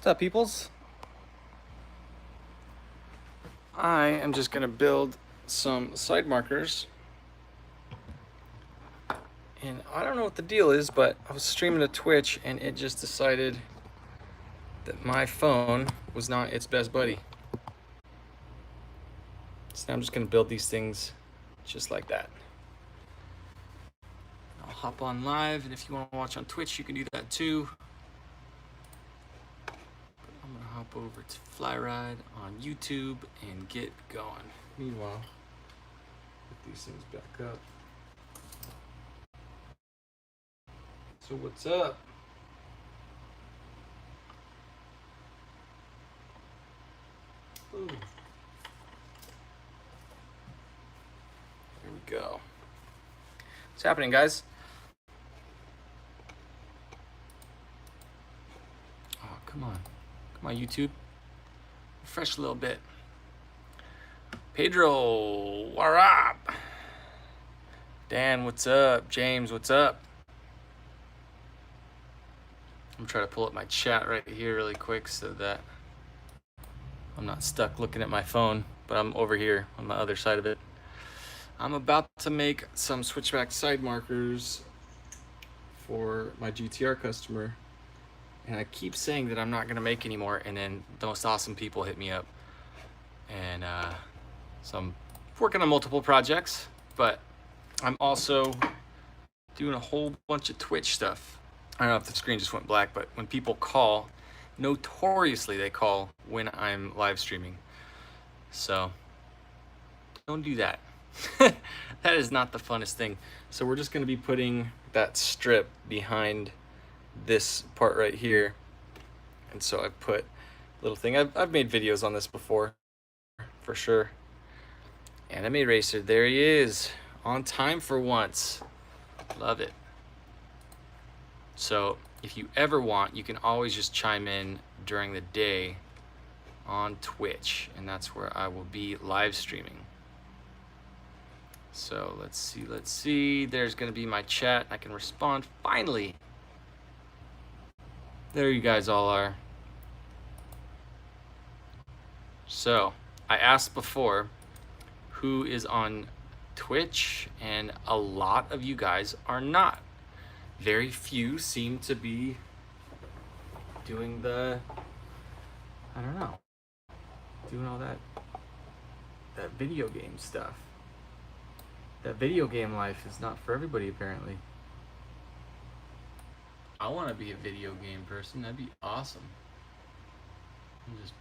What's up, peoples? I am just gonna build some side markers, and I don't know what the deal is, but I was streaming to Twitch and it just decided that my phone was not its best buddy. So now I'm just gonna build these things just like that. I'll hop on live, and if you want to watch on Twitch, you can do that too. I'm gonna hop over to Flyride on YouTube and get going. Meanwhile, put these things back up. So what's up? Ooh. There we go. What's happening, guys? Oh, come on. Come on, YouTube. Refresh a little bit. Pedro, what up? Dan, what's up? James, what's up? I'm trying to pull up my chat right here really quick so that I'm not stuck looking at my phone, but I'm over here on the other side of it. I'm about to make some switchback side markers for my GTR customer, and I keep saying that I'm not gonna make anymore, and then the most awesome people hit me up. And so I'm working on multiple projects, but I'm also doing a whole bunch of Twitch stuff. I don't know if the screen just went black, but when people call, notoriously they call when I'm live streaming. So don't do that. That is not the funnest thing. So we're just gonna be putting that strip behind this part right here. And so I put a little thing. I've made videos on this before, for sure. Anime Racer, there he is. On time for once. Love it. So if you ever want, you can always just chime in during the day on Twitch, and that's where I will be live streaming. So let's see. There's gonna be my chat. I can respond finally. There you guys all are. So I asked before who is on Twitch, and a lot of you guys are not. Very few seem to be doing the, I don't know, doing all that video game stuff. That video game life is not for everybody, apparently. I want to be a video game person. That'd be awesome. I'm just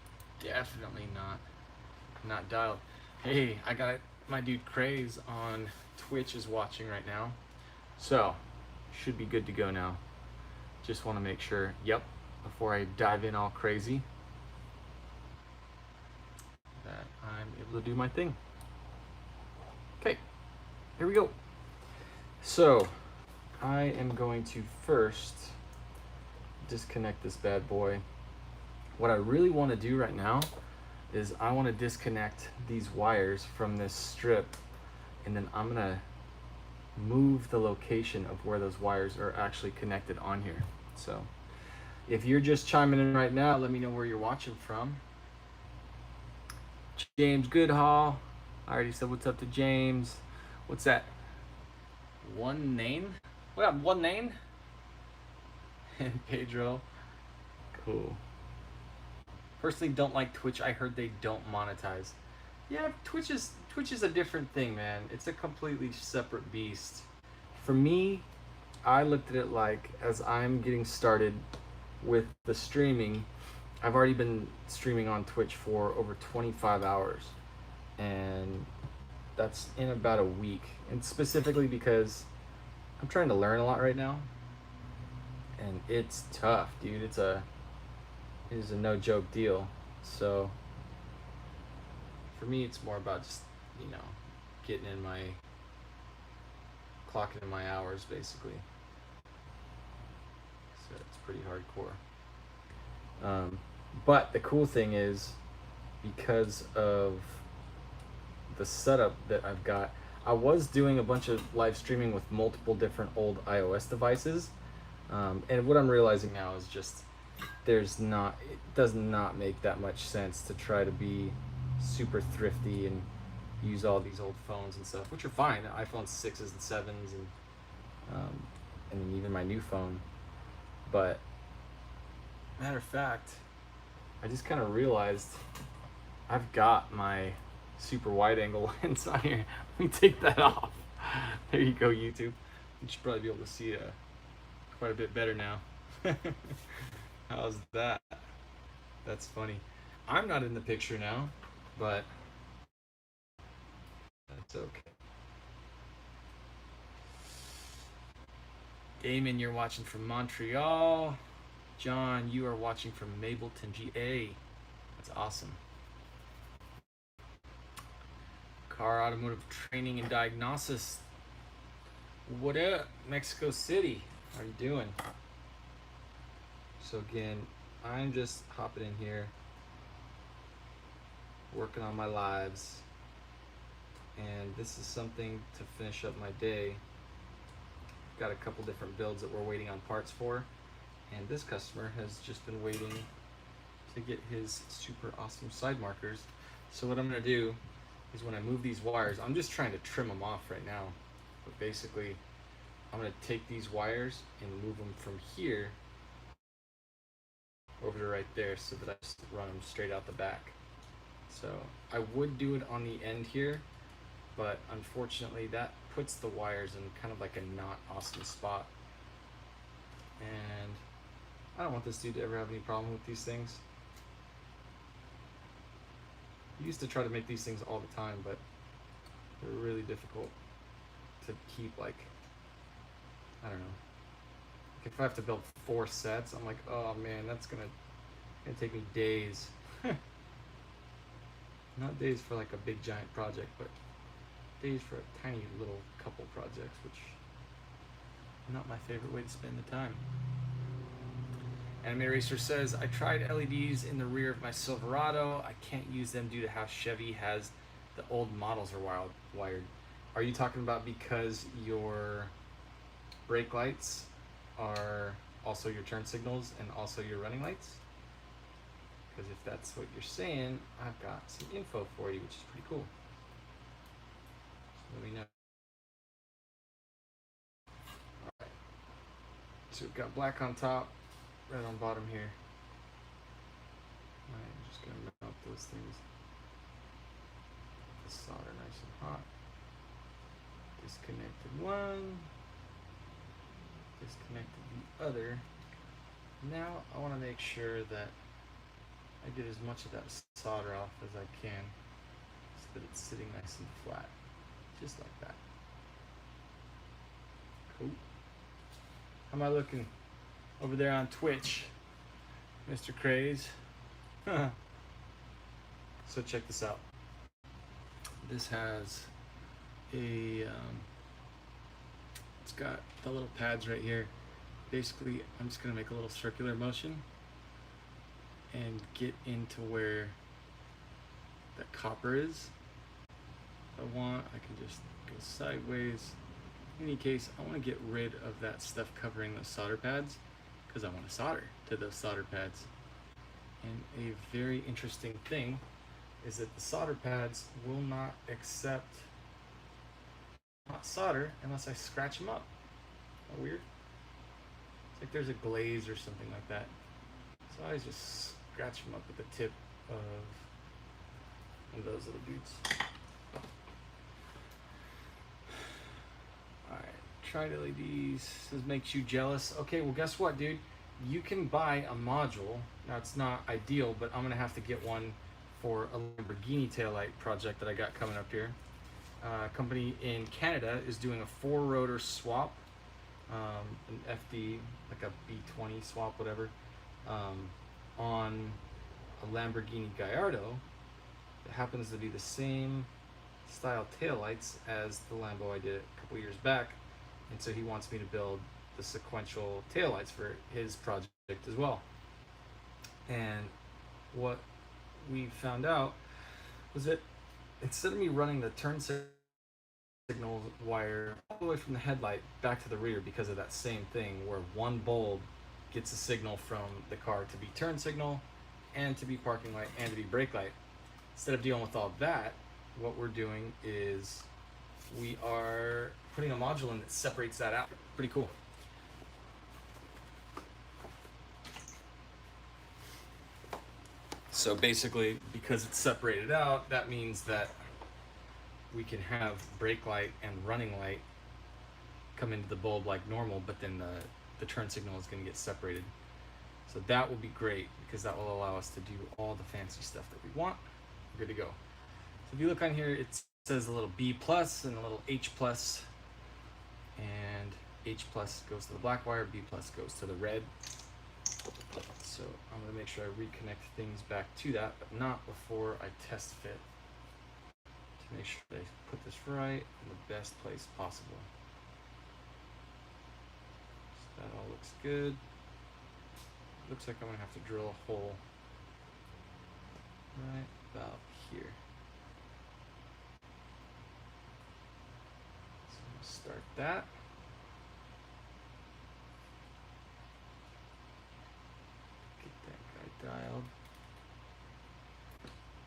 definitely not dialed. Hey, I got my dude Craze on Twitch is watching right now, so should be good to go now. Just want to make sure, yep, before I dive in all crazy, that I'm able to do my thing. Okay, here we go. So I am going to first disconnect this bad boy. What I really want to do right now is I want to disconnect these wires from this strip, and then I'm gonna move the location of where those wires are actually connected on here. So if you're just chiming in right now, let me know where you're watching from. James Goodhall, I already said what's up to James. What's that? One name? What up, one name? And Pedro. Cool. Personally don't like Twitch. I heard they don't monetize. Yeah, Twitch is a different thing, man. It's a completely separate beast. For me, I looked at it like, as I'm getting started with the streaming, I've already been streaming on Twitch for over 25 hours. And that's in about a week. And specifically because I'm trying to learn a lot right now. And it's tough, dude. It is a no joke deal. So for me, it's more about just, you know, getting in my, clocking in my hours, basically. So it's pretty hardcore. But the cool thing is, because of the setup that I've got, I was doing a bunch of live streaming with multiple different old iOS devices. And what I'm realizing now is just it does not make that much sense to try to be super thrifty and use all these old phones and stuff, which are fine, iPhone 6s and 7s, and even my new phone. But matter of fact, I just kind of realized I've got my super wide angle lens on here. Let me take that off. There you go, YouTube. You should probably be able to see quite a bit better now. How's that? That's funny. I'm not in the picture now, but that's okay. Damon, you're watching from Montreal. John, you are watching from Mableton, GA. That's awesome. Car Automotive Training and Diagnosis. What up, Mexico City? How are you doing? So again, I'm just hopping in here, working on my lives, and this is something to finish up my day. Got a couple different builds that we're waiting on parts for, and this customer has just been waiting to get his super awesome side markers. So what I'm gonna do is when I move these wires, I'm just trying to trim them off right now, but basically I'm gonna take these wires and move them from here over to right there so that I just run them straight out the back. So I would do it on the end here, but unfortunately that puts the wires in kind of like a not awesome spot. And I don't want this dude to ever have any problem with these things. I used to try to make these things all the time, but they're really difficult to keep, like, I don't know. Like if I have to build 4 sets, I'm like, oh man, that's gonna take me days. Not days for like a big giant project, but days for a tiny little couple projects, which is not my favorite way to spend the time. Anime Racer says, I tried LEDs in the rear of my Silverado. I can't use them due to how Chevy has the old models are wired. Are you talking about because your brake lights are also your turn signals and also your running lights? Because if that's what you're saying, I've got some info for you, which is pretty cool. So let me know. Alright. So we've got black on top, red on bottom here. I'm just going to mount those things. The solder nice and hot. Disconnected one. Disconnected the other. Now I want to make sure that I get as much of that solder off as I can so that it's sitting nice and flat. Just like that. Cool. How am I looking over there on Twitch, Mr. Craze? So check this out. This has a, it's got the little pads right here. Basically, I'm just gonna make a little circular motion and get into where that copper is. If I want, I can just go sideways. In any case, I want to get rid of that stuff covering those solder pads because I want to solder to those solder pads. And a very interesting thing is that the solder pads will not accept hot solder unless I scratch them up. Isn't that weird? It's like there's a glaze or something like that. So I always just scratch them up with the tip of one of those little dudes. Alright, tried LEDs. Says makes you jealous. Okay, well guess what, dude? You can buy a module. Now it's not ideal, but I'm gonna have to get one for a Lamborghini taillight project that I got coming up here. A company in Canada is doing a 4-rotor swap, an FD, like a B20 swap, whatever, on a Lamborghini Gallardo. It happens to be the same style taillights as the Lambo I did a couple years back, and so he wants me to build the sequential taillights for his project as well. And what we found out was that instead of me running the turn signal wire all the way from the headlight back to the rear because of that same thing where one bulb gets a signal from the car to be turn signal and to be parking light and to be brake light. Instead of dealing with all that, what we're doing is we are putting a module in that separates that out. Pretty cool. So basically, because it's separated out, that means that we can have brake light and running light come into the bulb like normal, but then the turn signal is going to get separated. So that will be great because that will allow us to do all the fancy stuff that we want. We're good to go. So if you look on here, it says a little B plus and a little H plus, and H plus goes to the black wire, B plus goes to the red. So I'm going to make sure I reconnect things back to that, but not before I test fit, to make sure I put this right in the best place possible. So that all looks good. Looks like I'm going to have to drill a hole right about here. So I'm going to start that. Dialed.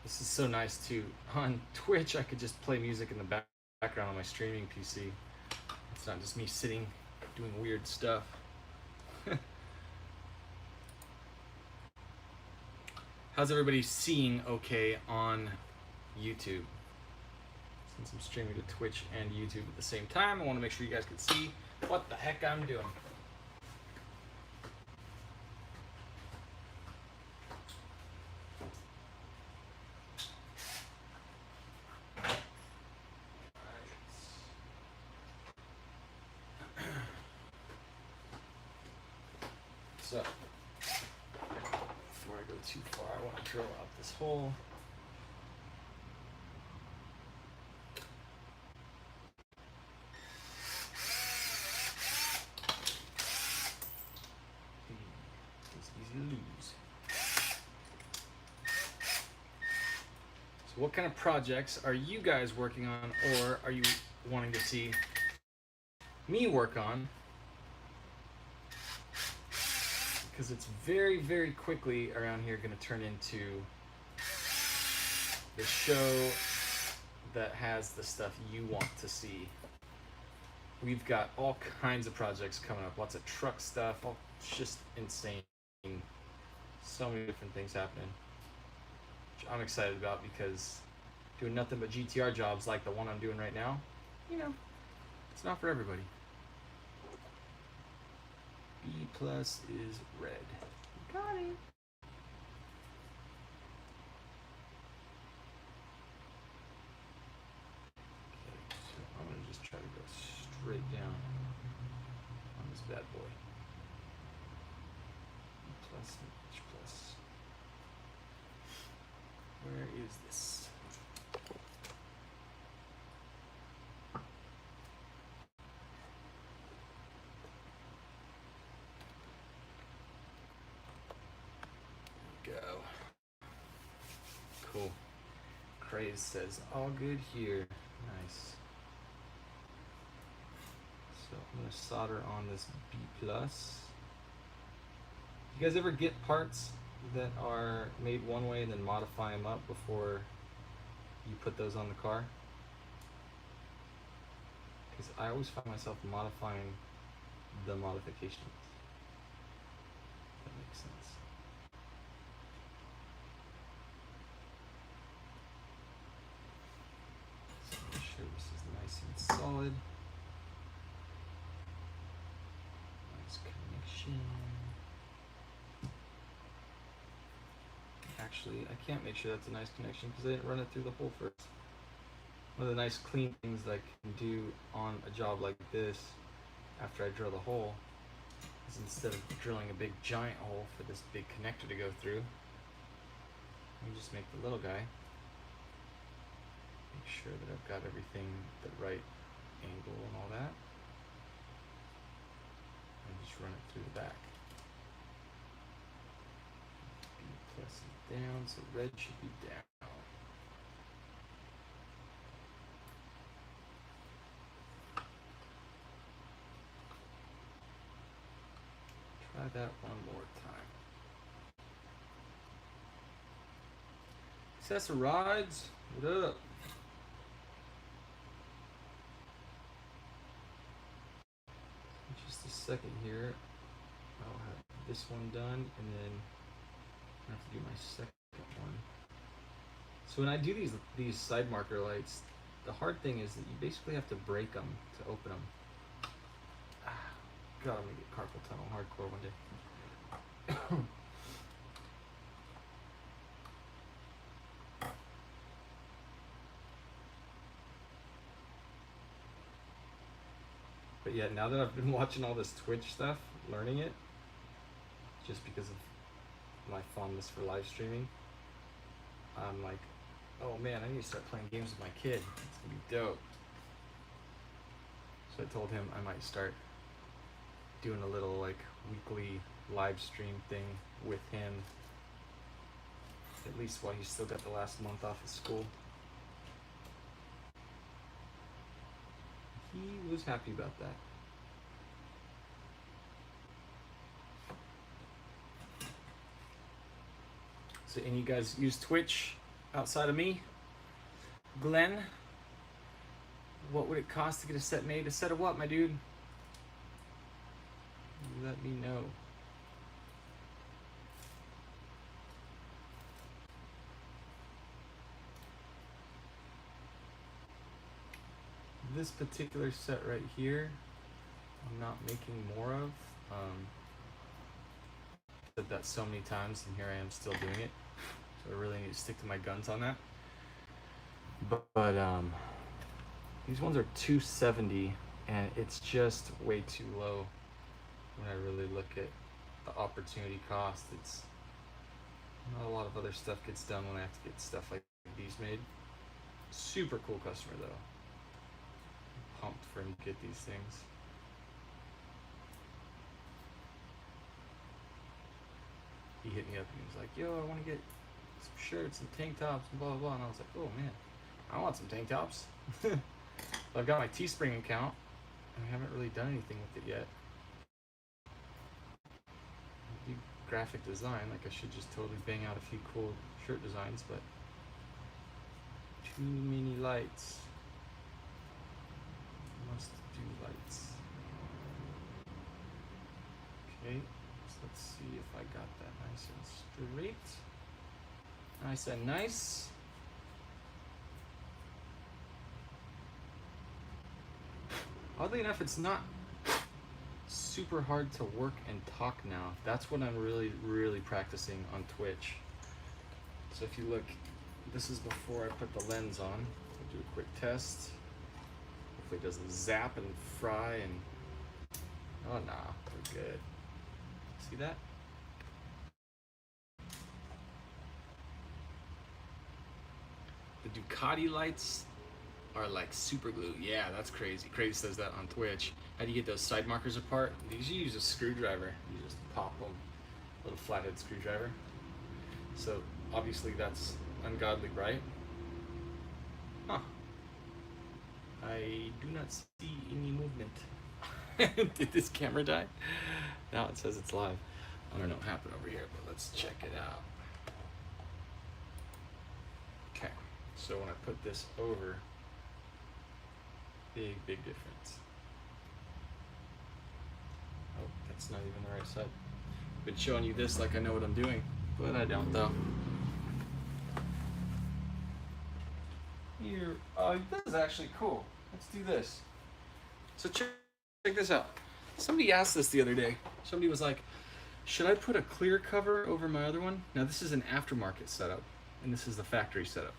This is so nice too. On Twitch, I could just play music in the background on my streaming PC. It's not just me sitting doing weird stuff. How's everybody seeing okay on YouTube? Since I'm streaming to Twitch and YouTube at the same time, I want to make sure you guys can see what the heck I'm doing. So, before I go too far, I want to drill out this hole. It's easy to lose. So what kind of projects are you guys working on, or are you wanting to see me work on? Because it's very, very quickly around here going to turn into the show that has the stuff you want to see. We've got all kinds of projects coming up, lots of truck stuff, it's just insane. So many different things happening, which I'm excited about, because doing nothing but GTR jobs like the one I'm doing right now, you know, it's not for everybody. B plus is red. Got it. Okay, so I'm gonna just try to go straight down on this bad boy. B plus and H plus. Where is this? Go. Cool. Craze says all good here. Nice. So I'm gonna solder on this B plus. You guys ever get parts that are made one way and then modify them up before you put those on the car? Because I always find myself modifying the modifications. That makes sense. Make sure this is nice and solid. Nice connection. Actually, I can't make sure that's a nice connection because I didn't run it through the hole first. One of the nice clean things that I can do on a job like this after I drill the hole is, instead of drilling a big giant hole for this big connector to go through, let me just make the little guy. Make sure that I've got everything the right angle and all that. And just run it through the back. B plus is down, so red should be down. Try that one more time. Accessorides, what up? Just a second here. I'll have this one done, and then I have to do my second one. So when I do these side marker lights, the hard thing is that you basically have to break them to open them. God, I'm gonna get carpal tunnel hardcore one day. But yeah, now that I've been watching all this Twitch stuff, learning it, just because of my fondness for live streaming, I'm like, oh man, I need to start playing games with my kid. It's gonna be dope. So I told him I might start doing a little like weekly live stream thing with him, at least while he's still got the last month off of school. He was happy about that. So any of you guys use Twitch outside of me? Glenn, what would it cost to get a set made? A set of what, my dude? Let me know. This particular set right here, I'm not making more of. Said that so many times, and here I am still doing it. So I really need to stick to my guns on that. But these ones are $270, and it's just way too low when I really look at the opportunity cost. It's not a lot of other stuff gets done when I have to get stuff like these made. Super cool customer though. I'm pumped for him to get these things. He hit me up and he was like, yo, I want to get some shirts and tank tops and blah blah blah, and I was like, oh man, I want some tank tops. I've got my Teespring account and I haven't really done anything with it yet. I do graphic design, like I should just totally bang out a few cool shirt designs, but too many lights. Must do lights. Okay, so let's see if I got that nice and straight. Nice and nice. Oddly enough, it's not super hard to work and talk now. That's what I'm really practicing on Twitch. So if you look, this is before I put the lens on. I'll do a quick test. Hopefully it doesn't zap and fry and, oh nah, we're good. See that? The Ducati lights are like super glue. Yeah, that's crazy. Crazy says that on Twitch. How do you get those side markers apart? These you use a screwdriver. You just pop them, a little flathead screwdriver. So obviously that's ungodly bright. Huh. I do not see any movement. Did this camera die? Now it says it's live. I don't know what happened over here, but let's check it out. Okay, so when I put this over, big difference. Oh, that's not even the right side. I've been showing you this like I know what I'm doing, but I don't though. Here, this is actually cool. Let's do this. So check this out. Somebody asked this the other day. Somebody was like, should I put a clear cover over my other one? Now this is an aftermarket setup, and this is the factory setup.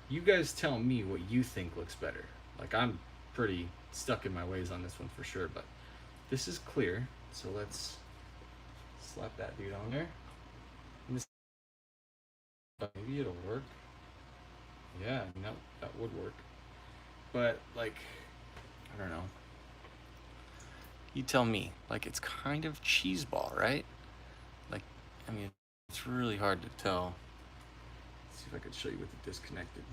You guys tell me what you think looks better. Like I'm pretty stuck in my ways on this one for sure, but this is clear. So let's slap that dude on there. And this, maybe it'll work. Yeah, I mean, that would work. But like, I don't know. You tell me. Like it's kind of cheeseball, right? Like, I mean, it's really hard to tell. Let's see if I could show you with it disconnected.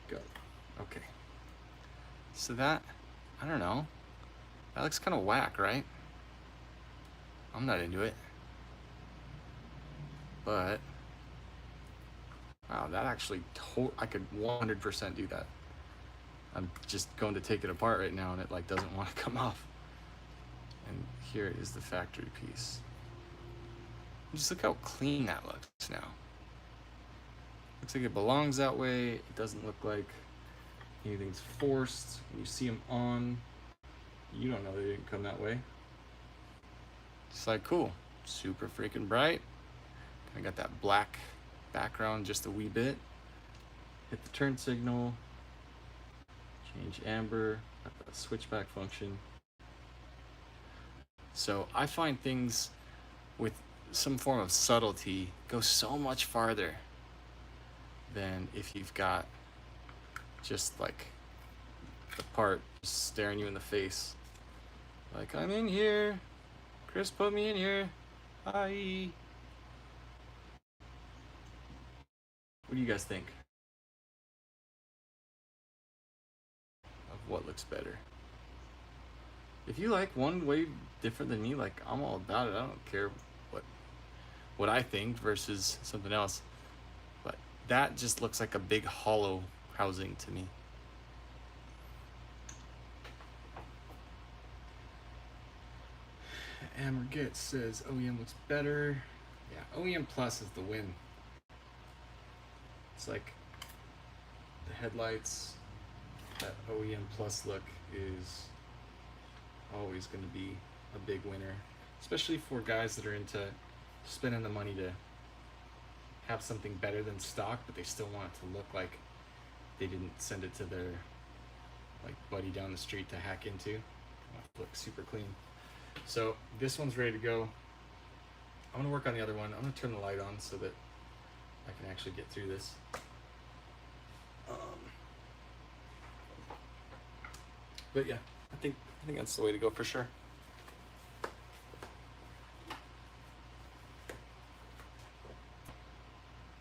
Go. Okay. So that, I don't know. That looks kind of whack, right? I'm not into it. But wow, that actually I could 100% do that. I'm just going to take it apart right now and it like doesn't want to come off. And here is the factory piece. Just look how clean that looks now. Looks like it belongs that way. It doesn't look like anything's forced. When you see them on, you don't know they didn't come that way. It's like cool, super freaking bright. I got that black background just a wee bit. Hit the turn signal, change amber, got the switchback function. So I find things with some form of subtlety go so much farther than if you've got just like the part just staring you in the face. Like, I'm in here. Chris put me in here. Hi. What do you guys think of what looks better? If you like one way different than me, like, I'm all about it. I don't care what I think versus something else. But that just looks like a big hollow housing to me. Amerget says OEM looks better. Yeah, OEM Plus is the win. It's like the headlights, that OEM Plus look is always going to be a big winner, especially for guys that are into spending the money to have something better than stock, but they still want it to look like they didn't send it to their like buddy down the street to hack into. It looks super clean. So this one's ready to go. I'm gonna work on the other one. I'm gonna turn the light on so that I can actually get through this. But yeah, I think that's the way to go for sure.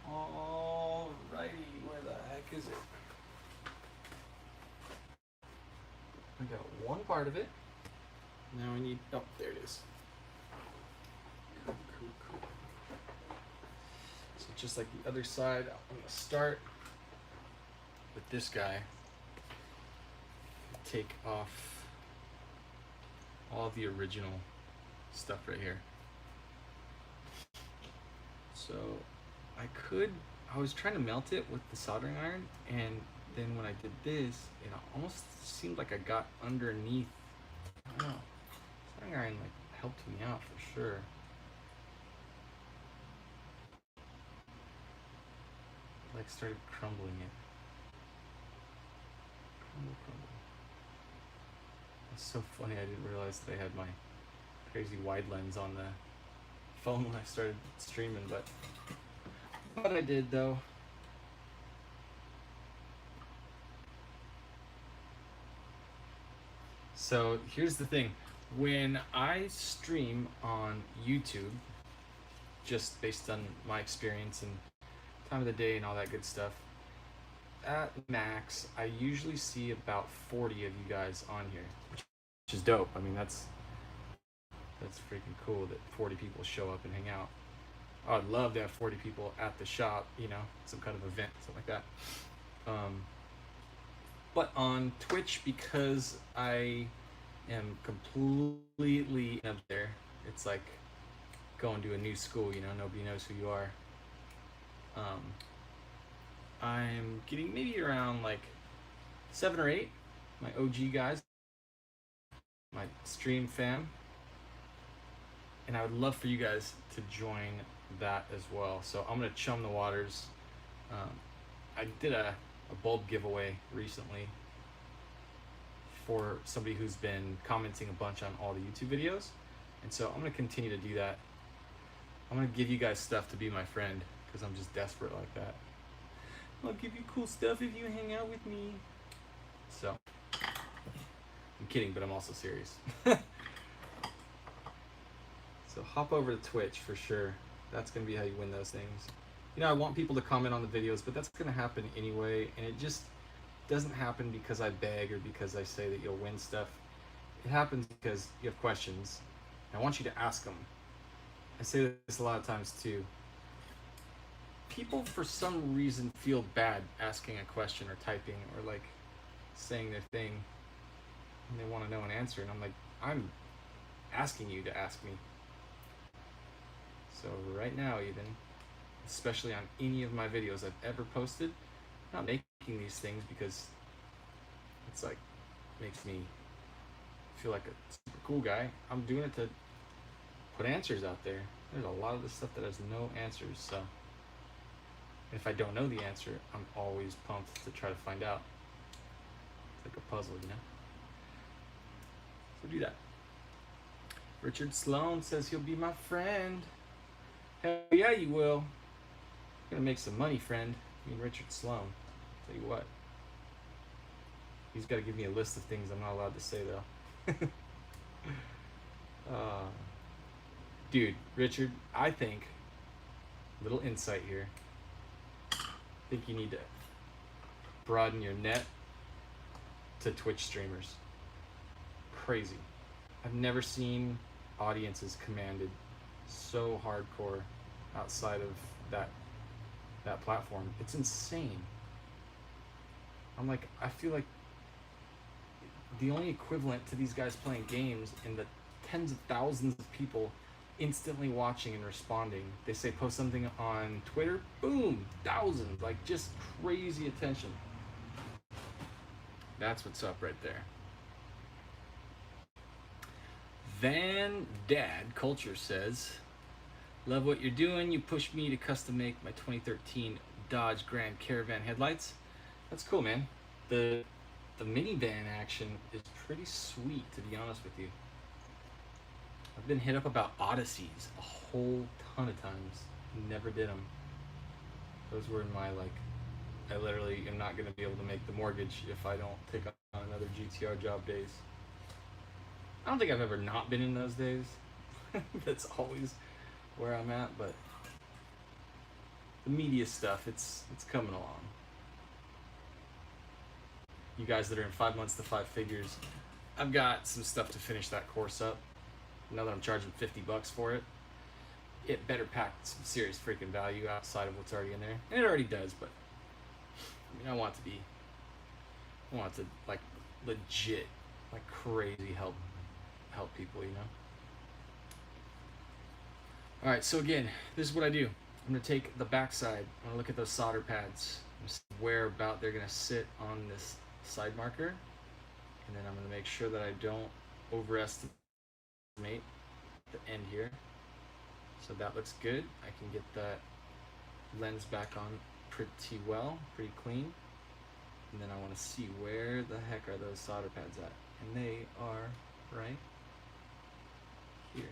Alrighty, where the heck is it? I got one part of it. Now I need, oh, there it is. Cool. So just like the other side, I'm gonna start with this guy. Take off all the original stuff right here. So I was trying to melt it with the soldering iron, and then when I did this, it almost seemed like I got underneath. I don't know. Soldering iron like helped me out for sure. Like started crumbling it. Crumble. It's so funny, I didn't realize that I had my crazy wide lens on the phone when I started streaming, but I did though. So here's the thing, when I stream on YouTube, just based on my experience and time of the day and all that good stuff, at max, I usually see about 40 of you guys on here, which is dope. I mean, that's freaking cool that 40 people show up and hang out. I'd love to have 40 people at the shop, you know, some kind of event, something like that. But on Twitch, because I am completely up there, it's like going to a new school, you know, nobody knows who you are. I'm getting maybe around like 7 or 8, my OG guys, my stream fam, and I would love for you guys to join that as well. So I'm gonna chum the waters. I did a bulb giveaway recently for somebody who's been commenting a bunch on all the YouTube videos, and so I'm gonna continue to do that. I'm gonna give you guys stuff to be my friend, because I'm just desperate like that. I'll give you cool stuff if you hang out with me. So, I'm kidding, but I'm also serious. So hop over to Twitch for sure. That's gonna be how you win those things. You know, I want people to comment on the videos, but that's gonna happen anyway, and it just doesn't happen because I beg or because I say that you'll win stuff. It happens because you have questions. I want you to ask them. I say this a lot of times too. People for some reason feel bad asking a question or typing or like saying their thing, and they want to know an answer, and I'm like, I'm asking you to ask me. So right now, even, especially on any of my videos I've ever posted, I'm not making these things because it's like makes me feel like a super cool guy. I'm doing it to put answers out there. There's a lot of this stuff that has no answers, so if I don't know the answer, I'm always pumped to try to find out. It's like a puzzle, you know? So do that. Richard Sloan says he'll be my friend. Hell yeah, you will. You're gonna make some money, friend. Me and Richard Sloan. Tell you what. He's got to give me a list of things I'm not allowed to say, though. Dude, Richard, I think, little insight here, I think you need to broaden your net to Twitch streamers. Crazy. I've never seen audiences commanded so hardcore outside of that platform. It's insane. I'm like, I feel like the only equivalent to these guys playing games and the tens of thousands of people instantly watching and responding. They say post something on Twitter, boom, thousands, like just crazy attention. That's what's up right there. Van Dad Culture says, love what you're doing. You pushed me to custom make my 2013 Dodge Grand Caravan headlights. That's cool, man. The minivan action is pretty sweet, to be honest with you. I've been hit up about Odysseys a whole ton of times. Never did them. Those were in my, like, I literally am not going to be able to make the mortgage if I don't take on another GTR job days. I don't think I've ever not been in those days. That's always where I'm at, but the media stuff, it's coming along. You guys that are in 5 months to 5 figures, I've got some stuff to finish that course up. Now that I'm charging $50 for it, it better pack some serious freaking value outside of what's already in there. And it already does, but I mean, I want to like legit, like crazy help people, you know? All right, so again, this is what I do. I'm gonna take the backside, I'm gonna look at those solder pads, where about they're gonna sit on this side marker, and then I'm gonna make sure that I don't overestimate the end here. So that looks good. I can get that lens back on pretty well, pretty clean. And then I want to see where the heck are those solder pads at. And they are right here.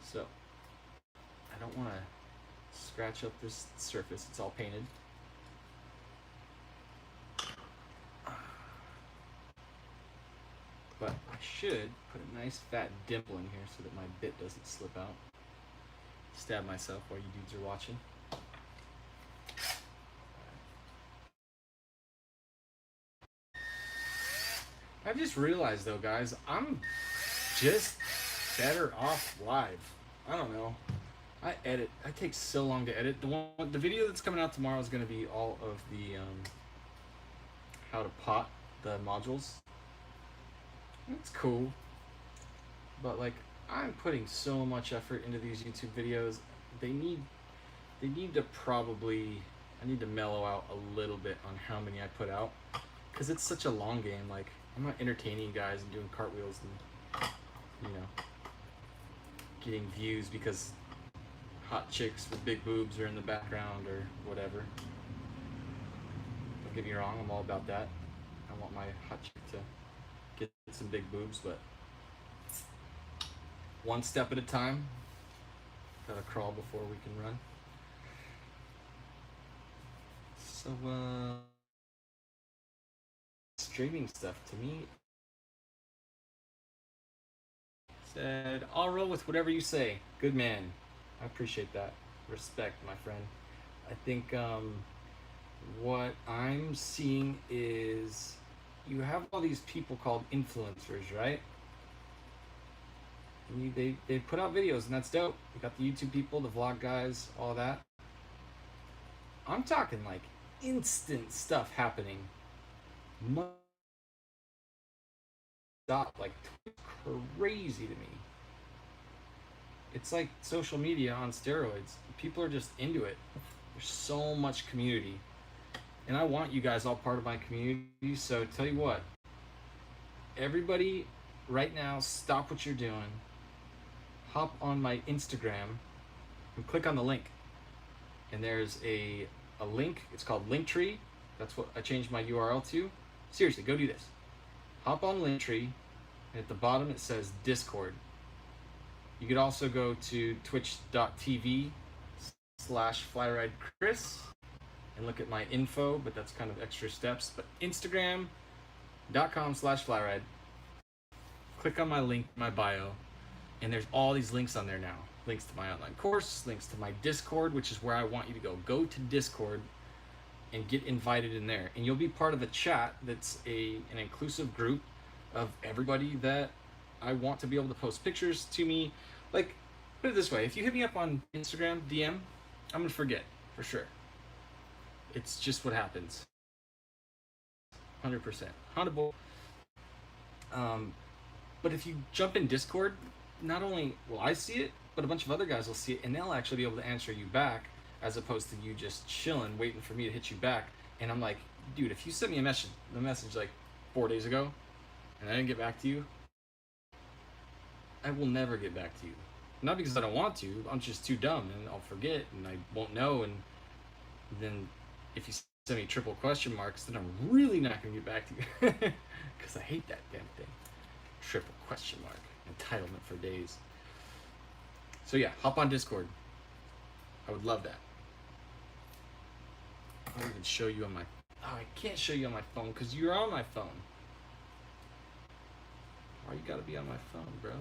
So I don't want to scratch up this surface. It's all painted. But I should put a nice fat dimple in here so that my bit doesn't slip out. Stab myself while you dudes are watching. I've just realized though, guys, I'm just better off live. I don't know. I take so long to edit. The video that's coming out tomorrow is going to be all of the how to pot the modules. It's cool, but like I'm putting so much effort into these YouTube videos. They need to probably, I need to mellow out a little bit on how many I put out, because it's such a long game. Like I'm not entertaining you guys and doing cartwheels and, you know, getting views because hot chicks with big boobs are in the background or whatever. Don't get me wrong, I'm all about that. I want my hot chick to get some big boobs, but one step at a time. Gotta crawl before we can run. So streaming stuff to me said, I'll roll with whatever you say. Good man. I appreciate that. Respect, my friend. I think what I'm seeing is you have all these people called influencers, right? And they put out videos, and that's dope. You got the YouTube people, the vlog guys, all that. I'm talking like instant stuff happening. Stop, like crazy to me. It's like social media on steroids. People are just into it. There's so much community, and I want you guys all part of my community. So tell you what, everybody, right now, stop what you're doing. Hop on my Instagram and click on the link. And there's a link. It's called Linktree. That's what I changed my URL to. Seriously, go do this. Hop on Linktree, and at the bottom it says Discord. You could also go to twitch.tv/FlyRideChris and look at my info, but that's kind of extra steps. But Instagram.com/FlyRide. Click on my link, my bio, and there's all these links on there now. Links to my online course, links to my Discord, which is where I want you to go. Go to Discord and get invited in there. And you'll be part of a chat that's an inclusive group of everybody that I want to be able to post pictures to me. Like, put it this way, if you hit me up on Instagram, DM, I'm gonna forget, for sure. It's just what happens. 100%. Huntable. But if you jump in Discord, not only will I see it, but a bunch of other guys will see it, and they'll actually be able to answer you back, as opposed to you just chilling, waiting for me to hit you back. And I'm like, dude, if you sent me a message like 4 days ago, and I didn't get back to you, I will never get back to you. Not because I don't want to, I'm just too dumb, and I'll forget, and I won't know, and then if you send me triple question marks, then I'm really not going to get back to you. Because I hate that damn thing. Triple question mark. Entitlement for days. So yeah, hop on Discord. I would love that. I'll even show you on my... Oh, I can't show you on my phone because you're on my phone. Why you gotta be on my phone, bro?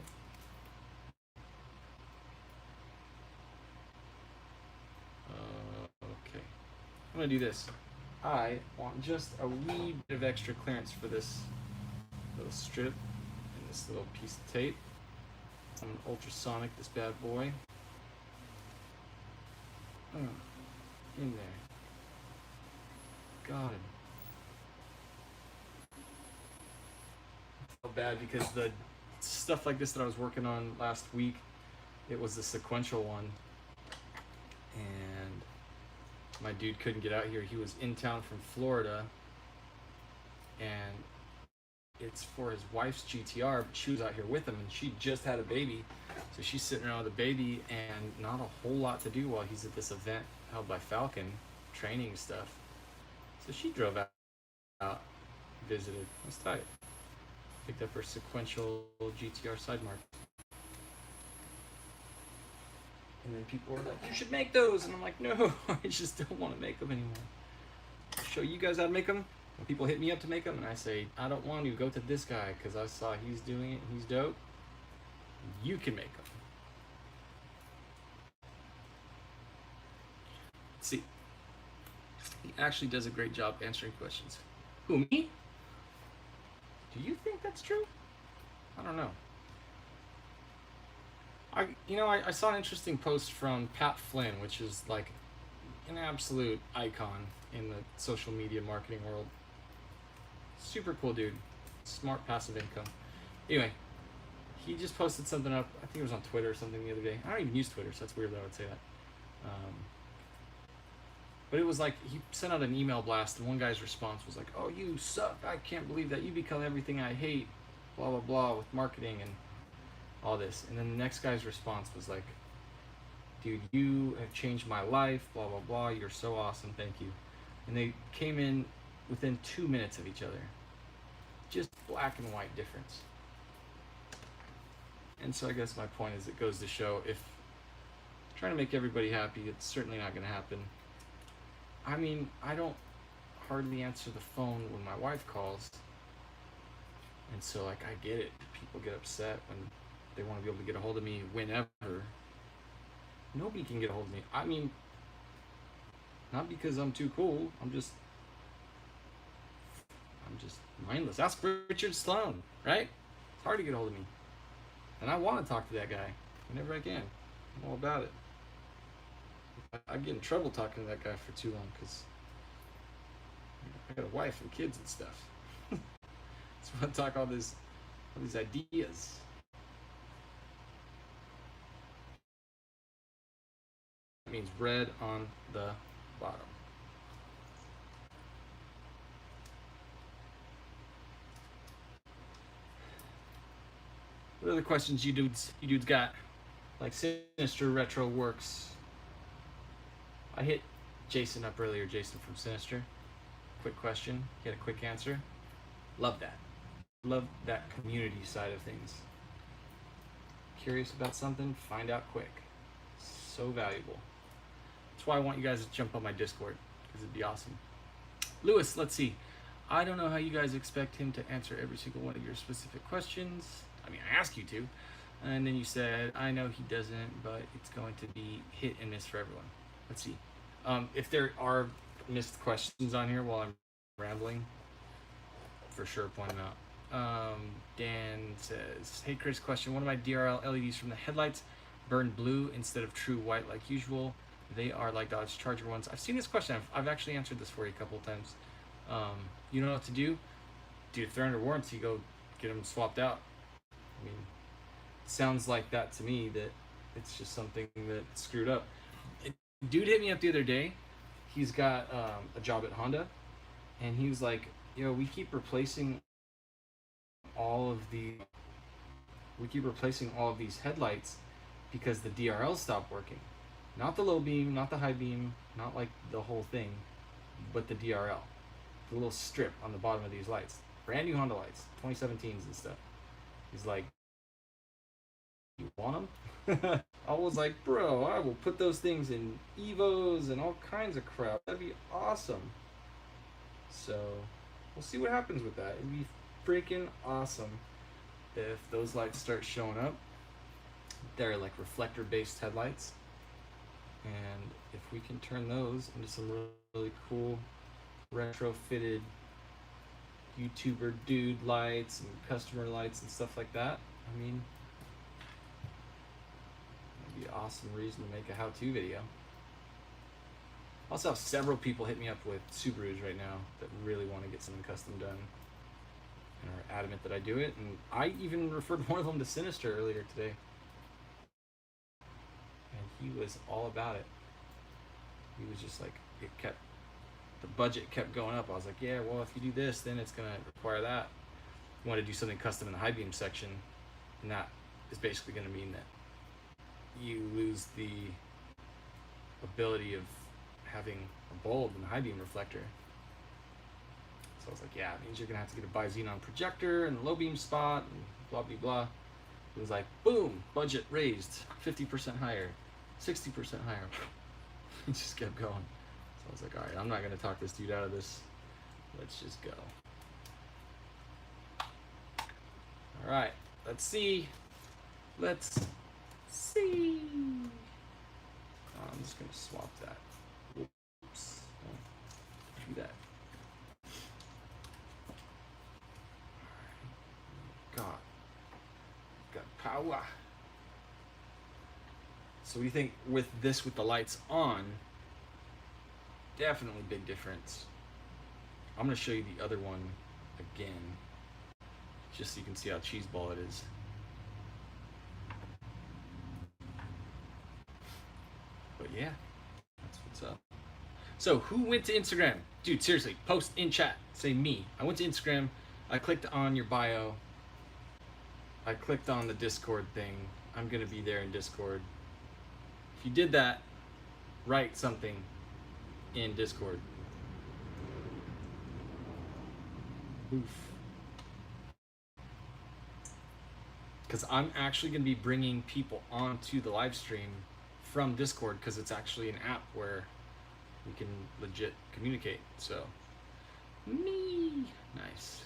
Okay. I'm gonna do this. I want just a wee bit of extra clearance for this little strip and this little piece of tape. I'm gonna ultrasonic this bad boy. In there. Got him. I felt bad because the stuff like this that I was working on last week, it was the sequential one. And my dude couldn't get out here. He was in town from Florida. And it's for his wife's GTR, but she was out here with him, and she just had a baby. So she's sitting around with a baby and not a whole lot to do while he's at this event held by Falcon, training stuff. So she drove out, visited. That's tight. Picked up her sequential GTR Sidemarkers. And then people were like, you should make those. And I'm like, no, I just don't want to make them anymore. I'll show you guys how to make them. When people hit me up to make them, and I say, I don't want to, go to this guy because I saw he's doing it and he's dope. You can make them. Let's see. He actually does a great job answering questions. Who, me? Do you think that's true? I don't know. I saw an interesting post from Pat Flynn, which is like an absolute icon in the social media marketing world. Super cool dude. Smart passive income. Anyway, he just posted something up. I think it was on Twitter or something the other day. I don't even use Twitter, so that's weird that I would say that. But it was like he sent out an email blast, and one guy's response was like, "Oh, you suck. I can't believe that. You become everything I hate. Blah, blah, blah, with marketing and all this." And then the next guy's response was like, "Dude, you have changed my life. Blah, blah, blah. You're so awesome. Thank you." And they came in within 2 minutes of each other. Just black and white difference. And so I guess my point is, it goes to show, if trying to make everybody happy, it's certainly not going to happen. I mean, I don't hardly answer the phone when my wife calls. And so, like, I get it. People get upset when they want to be able to get a hold of me whenever. Nobody can get a hold of me. I mean, not because I'm too cool. I'm just mindless. Ask Richard Sloan, right? It's hard to get a hold of me. And I want to talk to that guy whenever I can. I'm all about it. I get in trouble talking to that guy for too long because I got a wife and kids and stuff. So I talk all these ideas. That means red on the bottom. What other questions you dudes got? Like Sinister Retro works. I hit Jason up earlier, Jason from Sinister. Quick question, get a quick answer. Love that. Love that community side of things. Curious about something? Find out quick. So valuable. That's why I want you guys to jump on my Discord, because it'd be awesome. Lewis, let's see. I don't know how you guys expect him to answer every single one of your specific questions. I mean, I ask you to. And then you said, I know he doesn't, but it's going to be hit and miss for everyone. Let's see. If there are missed questions on here while I'm rambling, for sure point them out. Dan says, hey Chris, question. One of my DRL LEDs from the headlights burn blue instead of true white like usual. They are like Dodge Charger ones. I've seen this question. I've actually answered this for you a couple of times. You know what to do? Dude, if they're under warranty, go get them swapped out. I mean, it sounds like that to me, that it's just something that's screwed up. Dude hit me up the other day. He's got a job at Honda, and he was like, yo, we keep replacing all of these headlights because the DRL stopped working. Not the low beam, not the high beam, not like the whole thing, but the DRL. The little strip on the bottom of these lights. Brand new Honda lights, 2017s and stuff. He's like, you want them? I was like, bro, I will put those things in Evos and all kinds of crap. That'd be awesome. So we'll see what happens with that. It'd be freaking awesome if those lights start showing up. They're like reflector based headlights, and if we can turn those into some really cool retrofitted YouTuber dude lights and customer lights and stuff like that, I mean, that'd be an awesome reason to make a how-to video. I also have several people hit me up with Subarus right now that really want to get something custom done and are adamant that I do it. And I even referred one of them to Sinister earlier today, and he was all about it. He was just like, the budget kept going up. I was like, yeah, well, if you do this, then it's gonna require that. You want to do something custom in the high beam section, and that is basically gonna mean that you lose the ability of having a bulb in the high beam reflector. So I was like, yeah, it means you're gonna have to get a bi-xenon projector and a low beam spot and blah blah blah. It was like, boom, budget raised 50% higher, 60% higher. It just kept going. So I was like, all right, I'm not gonna talk this dude out of this. Let's just go. All right, let's see. Let's see. Oh, I'm just gonna swap that. Oops. Don't do that. God. Got power. So we think with this, with the lights on, definitely big difference. I'm gonna show you the other one again, just so you can see how cheeseball it is. But yeah, that's what's up. So who went to Instagram? Dude, seriously, post in chat. Say me. I went to Instagram. I clicked on your bio. I clicked on the Discord thing. I'm gonna be there in Discord. If you did that, write something in Discord. Oof. Because I'm actually going to be bringing people onto the live stream from Discord, because it's actually an app where we can legit communicate. So, me. Nice.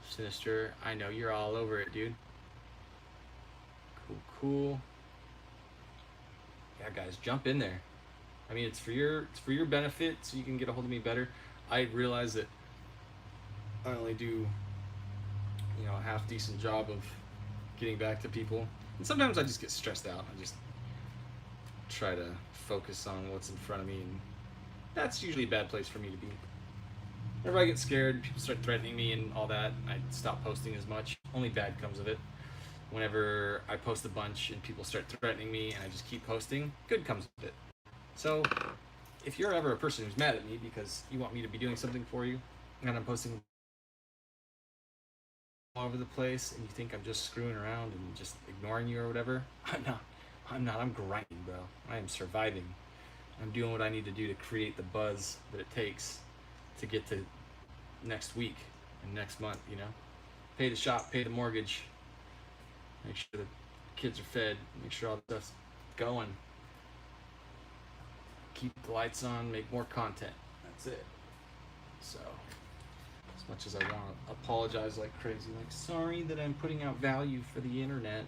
Sinister, I know you're all over it, dude. Cool, cool. Yeah, guys, jump in there. I mean, it's for your benefit, so you can get a hold of me better. I realize that I only do, a half decent job of getting back to people. And sometimes I just get stressed out. I just try to focus on what's in front of me, and that's usually a bad place for me to be. Whenever I get scared, people start threatening me and all that, I stop posting as much. Only bad comes of it. Whenever I post a bunch and people start threatening me and I just keep posting, good comes of it. So if you're ever a person who's mad at me because you want me to be doing something for you and I'm posting all over the place and you think I'm just screwing around and just ignoring you or whatever, I'm not. I'm grinding, bro. I am surviving. I'm doing what I need to do to create the buzz that it takes to get to next week and next month, you know? Pay the shop, pay the mortgage, make sure the kids are fed, make sure all the stuff's going. Keep the lights on, make more content. That's it. So, as much as I want to apologize like crazy, like, sorry that I'm putting out value for the internet.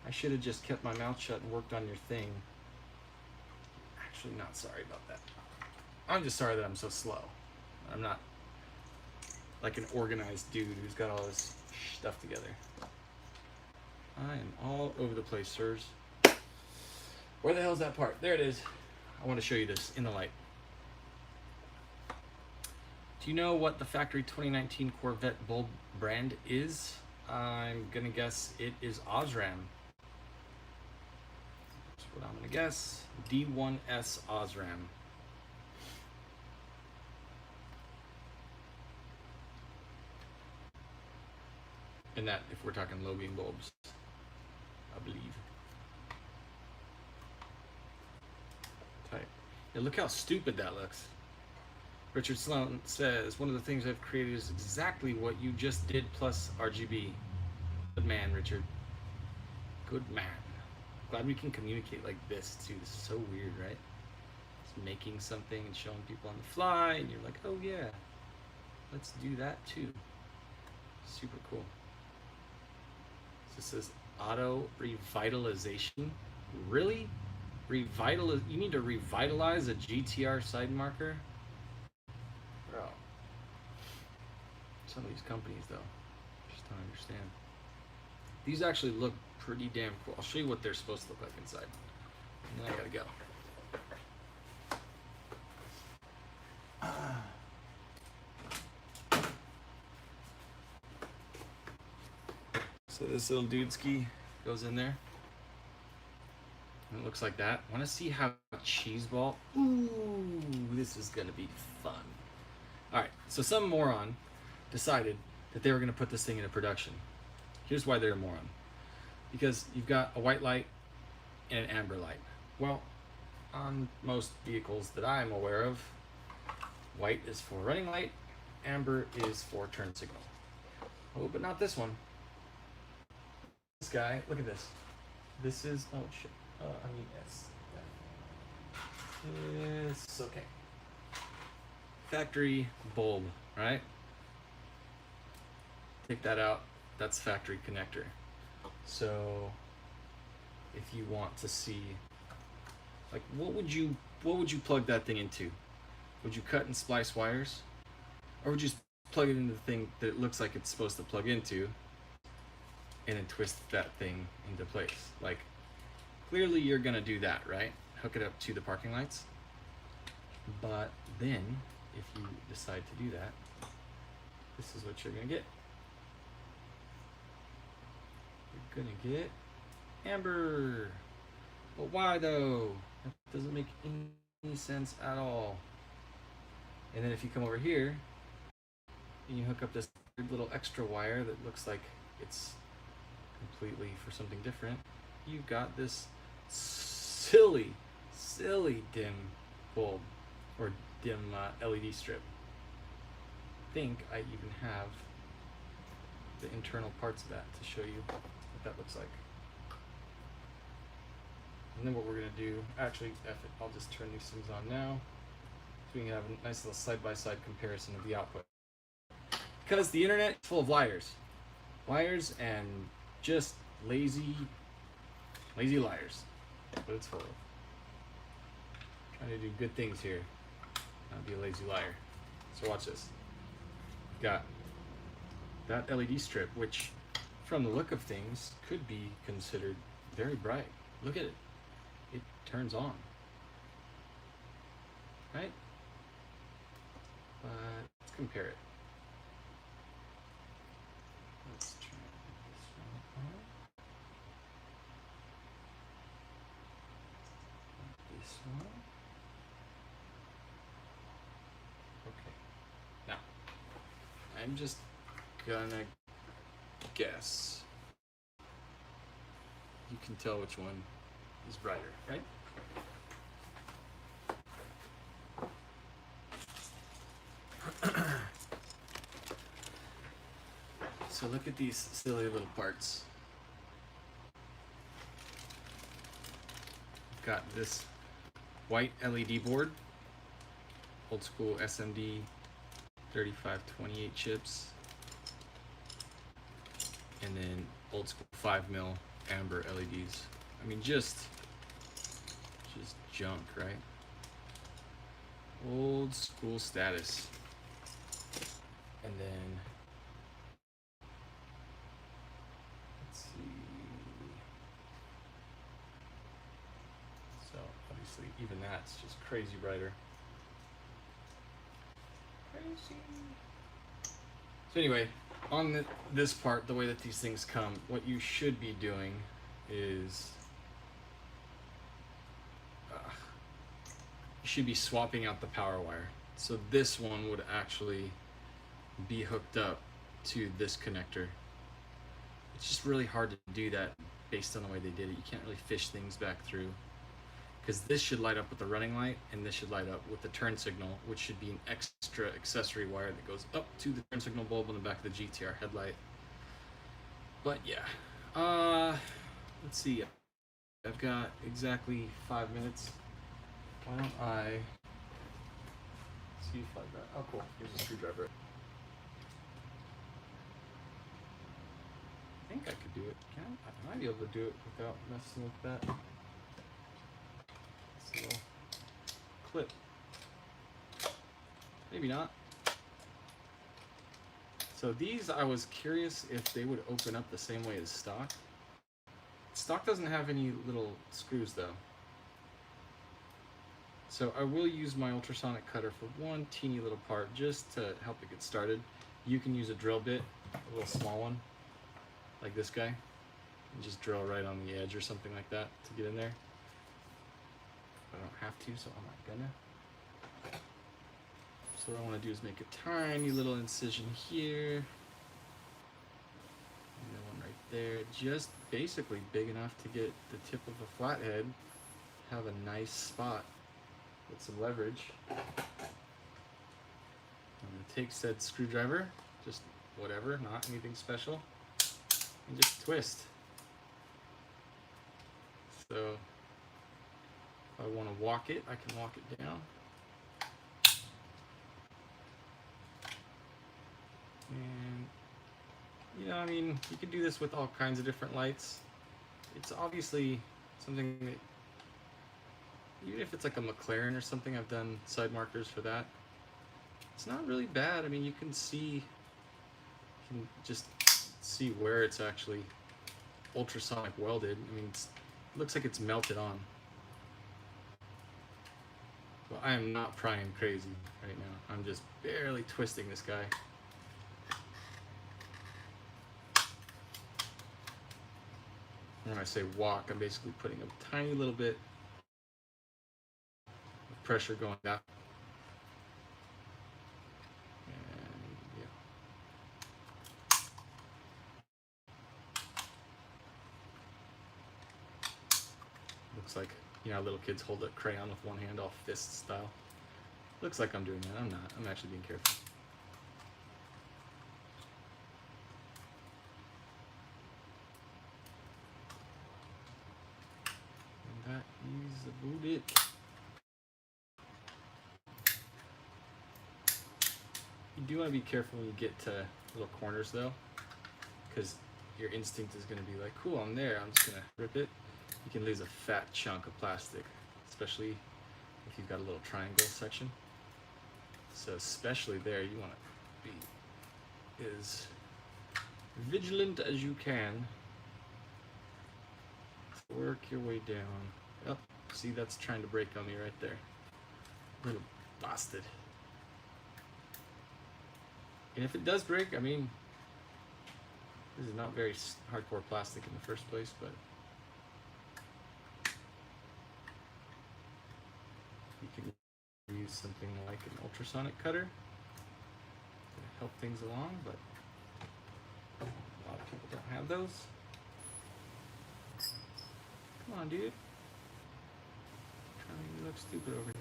I should have just kept my mouth shut and worked on your thing. Actually, not sorry about that. I'm just sorry that I'm so slow. I'm not like an organized dude who's got all this stuff together. I am all over the place, sirs. Where the hell's that part? There it is. I want to show you this in the light. Do you know what the factory 2019 Corvette bulb brand is? I'm gonna guess it is Osram. That's what I'm gonna guess. D1S Osram. And that, if we're talking low beam bulbs, I believe. Tight. Yeah, look how stupid that looks. Richard Sloan says, one of the things I've created is exactly what you just did plus RGB. Good man, Richard. Good man. Glad we can communicate like this too. This is so weird, right? Just making something and showing people on the fly, and you're like, oh yeah, let's do that too. Super cool. So this says auto revitalization. Really? You need to revitalize a GTR side marker? Bro. Some of these companies though, just don't understand. These actually look pretty damn cool. I'll show you what they're supposed to look like inside. And then I gotta go. So this little dudeski goes in there. And it looks like that. Want to see how cheeseball? Ooh, this is gonna be fun. All right, so some moron decided that they were gonna put this thing into production. Here's why they're a moron. Because you've got a white light and an amber light. Well, on most vehicles that I'm aware of, white is for running light, amber is for turn signal. Oh, but not this one. This guy, look at this. This is, oh shit. It's okay. Factory bulb, right? Take that out. That's factory connector. So if you want to see, like, what would you plug that thing into? Would you cut and splice wires, or would you just plug it into the thing that it looks like it's supposed to plug into, and then twist that thing into place? Like, clearly you're gonna do that, right? Hook it up to the parking lights. But then, if you decide to do that, this is what you're gonna get. You're gonna get amber. But why though? That doesn't make any sense at all. And then if you come over here and you hook up this little extra wire that looks like it's completely for something different, you've got this silly dim bulb or dim LED strip. I think I even have the internal parts of that to show you what that looks like. And then what we're gonna do, actually, F it, I'll just turn these things on now so we can have a nice little side-by-side comparison of the output. Because the internet is full of liars. Liars and just lazy liars. But it's full of. Trying to do good things here, not be a lazy liar. So watch this. Got that LED strip, which from the look of things, could be considered very bright. Look at it. It turns on. Right? But let's compare it. Let's try this one on. This one. Okay. Now, I'm just gonna guess. You can tell which one is brighter, right? So look at these silly little parts. We've got this white LED board, old school SMD 3528 chips, and then old school 5mm amber LEDs. I mean, just junk, right? Old school status. And then let's see. So obviously even that's just crazy brighter. Crazy. So anyway, on this part, the way that these things come, what you should be doing is you should be swapping out the power wire. So this one would actually be hooked up to this connector. It's just really hard to do that based on the way they did it. You can't really fish things back through, because this should light up with the running light and this should light up with the turn signal, which should be an extra accessory wire that goes up to the turn signal bulb on the back of the GTR headlight. But yeah, let's see, I've got exactly 5 minutes. Why don't I see if I've got, oh cool, here's a screwdriver. I think I could do it. Can I? I might be able to do it without messing with that. It's a little clip. Maybe not. So these, I was curious if they would open up the same way as stock. Stock doesn't have any little screws though. So I will use my ultrasonic cutter for one teeny little part just to help it get started. You can use a drill bit, a little small one, like this guy, and just drill right on the edge or something like that to get in there. I don't have to, so I'm not gonna. So what I want to do is make a tiny little incision here, and then one right there, just basically big enough to get the tip of a flathead, have a nice spot with some leverage. I'm going to take said screwdriver, just whatever, not anything special, and just twist. So if I want to walk it, I can walk it down. And, you know, I mean, you can do this with all kinds of different lights. It's obviously something that, even if it's like a McLaren or something, I've done side markers for that. It's not really bad. I mean, you can just see where it's actually ultrasonic welded. I mean, it looks like it's melted on. Well, I am not prying crazy right now. I'm just barely twisting this guy. When I say walk, I'm basically putting a tiny little bit of pressure going down. And yeah. Looks like, you know, little kids hold a crayon with one hand, all fist style. Looks like I'm doing that. I'm not. I'm actually being careful. And that is about it. You do want to be careful when you get to little corners though, because your instinct is going to be like, cool, I'm there, I'm just going to rip it. You can lose a fat chunk of plastic, especially if you've got a little triangle section. So especially there, you want to be as vigilant as you can. Work your way down. Oh, see, that's trying to break on me right there. Little bastard. And if it does break, I mean, this is not very hardcore plastic in the first place, but you can use something like an ultrasonic cutter to help things along, but a lot of people don't have those. Come on, dude. Trying to make me look stupid over here.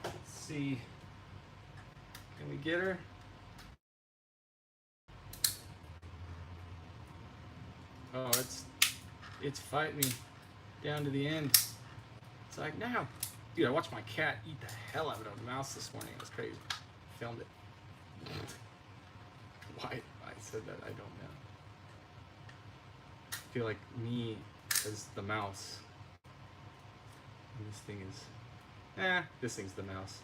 Let's see. Can we get her? Oh, it's fighting me down to the end. It's like, now. Dude, I watched my cat eat the hell out of a mouse this morning. It was crazy. I filmed it. Why I said that, I don't know. I feel like me as the mouse. And this thing is... this thing's the mouse.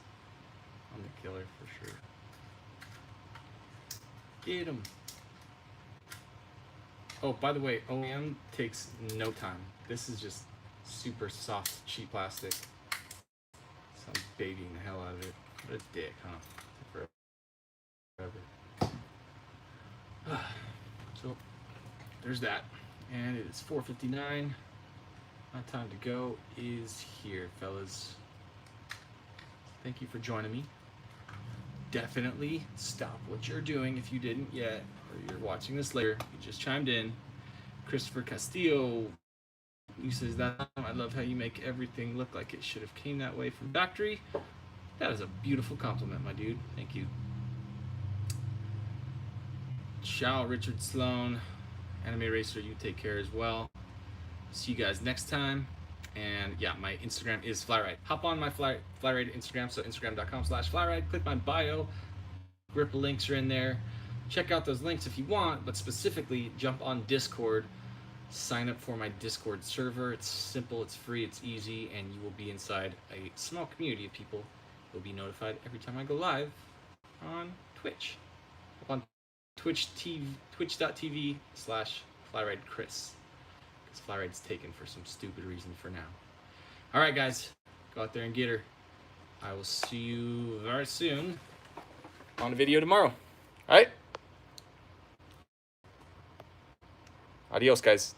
I'm the killer for sure. Get him. Oh, by the way, OEM takes no time. This is just super soft, cheap plastic. So I'm babying the hell out of it. What a dick, huh? Forever. So, there's that. And it is 4:59. My time to go is here, fellas. Thank you for joining me. Definitely stop what you're doing if you didn't yet, or you're watching this later. You just chimed in. Christopher Castillo, he says that I love how you make everything look like it should have came that way from factory. That is a beautiful compliment, my dude. Thank you. Ciao, Richard Sloan. Anime Racer, you take care as well. See you guys next time. And yeah, my Instagram is Flyride. Hop on my Flyride Instagram, so instagram.com/Flyride. Click my bio. Grippa links are in there. Check out those links if you want, but specifically jump on Discord. Sign up for my Discord server. It's simple, it's free, it's easy, and you will be inside a small community of people. You'll be notified every time I go live on Twitch. Up on twitch.tv/FlyRideChris. Because Flyride's taken for some stupid reason for now. Alright guys, go out there and get her. I will see you very soon on a video tomorrow. Alright? Adios, guys.